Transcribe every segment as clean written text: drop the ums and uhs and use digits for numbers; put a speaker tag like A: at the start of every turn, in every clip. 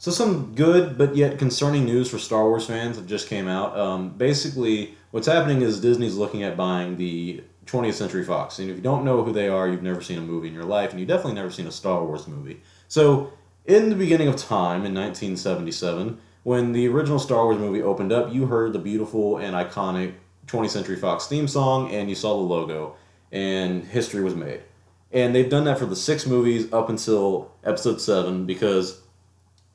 A: So some good but yet concerning news for Star Wars fans that just came out. Basically, what's happening is Disney's looking at buying the 20th Century Fox. And if you don't know who they are, you've never seen a movie in your life, and you've definitely never seen a Star Wars movie. So, in the beginning of time, in 1977, when the original Star Wars movie opened up, you heard the beautiful and iconic 20th Century Fox theme song, and you saw the logo, and history was made. And they've done that for the 6 movies up until Episode 7 because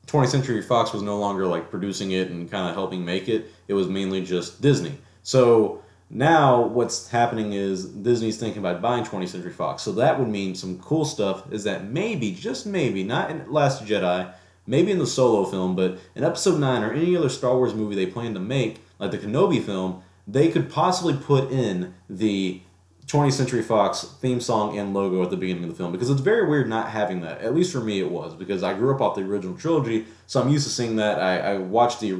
A: 20th Century Fox was no longer like producing it and kind of helping make it. It was mainly just Disney. So now what's happening is Disney's thinking about buying 20th Century Fox. So that would mean some cool stuff is that maybe, just maybe, not in Last Jedi, maybe in the Solo film, but in Episode 9 or any other Star Wars movie they plan to make, like the Kenobi film, they could possibly put in the 20th Century Fox theme song and logo at the beginning of the film, because it's very weird not having that. At least for me it was, because I grew up off the original trilogy, so I'm used to seeing that. I watched the,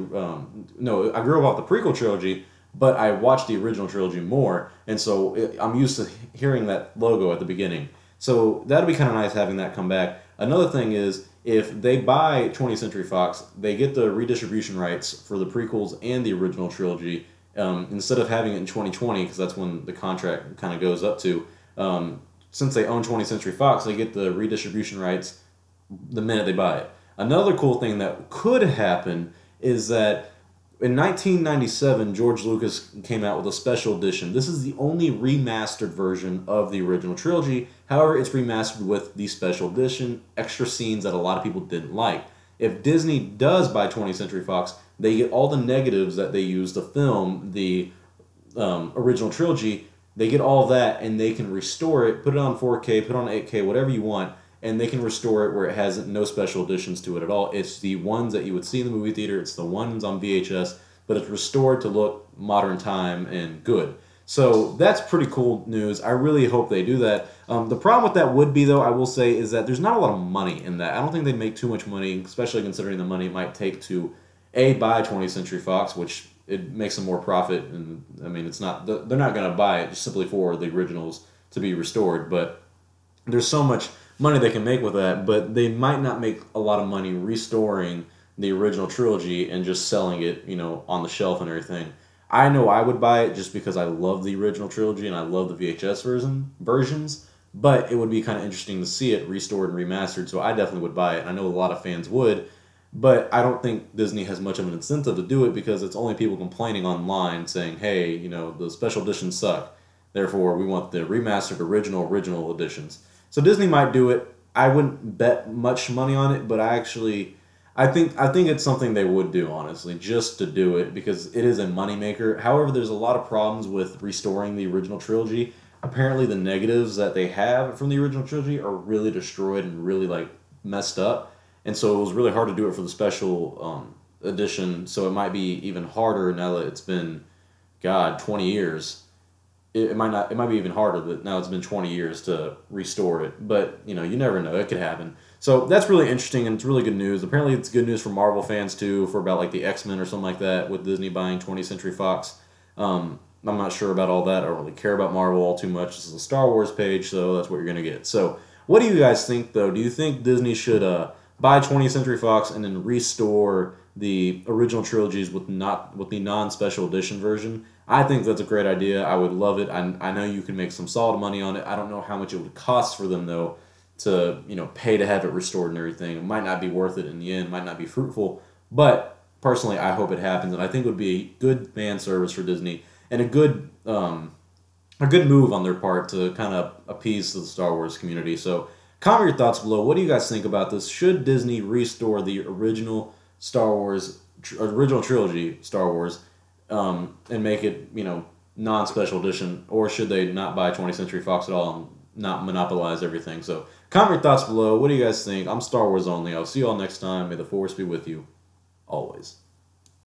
A: no, I grew up off the prequel trilogy, but I watched the original trilogy more, and so I'm used to hearing that logo at the beginning. So that'd be kind of nice having that come back. Another thing is, if they buy 20th Century Fox, they get the redistribution rights for the prequels and the original trilogy, instead of having it in 2020, because that's when the contract kind of goes up to. Since they own 20th Century Fox, they get the redistribution rights the minute they buy it. Another cool thing that could happen is that in 1997, George Lucas came out with a special edition. This is the only remastered version of the original trilogy. However, it's remastered with the special edition, extra scenes that a lot of people didn't like. If Disney does buy 20th Century Fox, they get all the negatives that they used to film the original trilogy. They get all that, and they can restore it, put it on 4K, put it on 8K, whatever you want, and they can restore it where it has no special additions to it at all. It's the ones that you would see in the movie theater. It's the ones on VHS, but it's restored to look modern time and good. So that's pretty cool news. I really hope they do that. The problem with that would be, though, I will say, is that there's not a lot of money in that. I don't think they'd make too much money, especially considering the money it might take to, A, buy 20th Century Fox, which it makes them more profit. And I mean, it's not, they're not going to buy it just simply for the originals to be restored. But there's so much money they can make with that, but they might not make a lot of money restoring the original trilogy and just selling it, you know, on the shelf and everything. I know I would buy it just because I love the original trilogy and I love the VHS versions, but it would be kind of interesting to see it restored and remastered, so I definitely would buy it. I know a lot of fans would, but I don't think Disney has much of an incentive to do it because it's only people complaining online saying, hey, you know, the special editions suck, therefore we want the remastered original editions. So Disney might do it. I wouldn't bet much money on it, but I think it's something they would do, honestly, just to do it, because it is a moneymaker. However, there's a lot of problems with restoring the original trilogy. Apparently, the negatives that they have from the original trilogy are really destroyed and really, like, messed up. And so it was really hard to do it for the special edition, so it might be even harder now that it's been, God, 20 years. It might be even harder that now it's been 20 years to restore it. But, you know, you never know. It could happen. So that's really interesting, and it's really good news. Apparently it's good news for Marvel fans, too, for about, like, the X-Men or something like that, with Disney buying 20th Century Fox. I'm not sure about all that. I don't really care about Marvel all too much. This is a Star Wars page, so that's what you're going to get. So what do you guys think, though? Do you think Disney should buy 20th Century Fox and then restore the original trilogies with the non-special edition version? I think that's a great idea. I would love it. I know you can make some solid money on it. I don't know how much it would cost for them, though, to, you know, pay to have it restored and everything. It might not be worth it in the end. It might not be fruitful. But personally, I hope it happens, and I think it would be a good fan service for Disney and a good move on their part to kind of appease the Star Wars community. So comment your thoughts below. What do you guys think about this? Should Disney restore the original original trilogy Star Wars, and make it, you know, non-special edition, or should they not buy 20th Century Fox at all and not monopolize everything? So comment your thoughts below. What do you guys think? I'm Star Wars only. I'll see you all next time. May the Force be with you always.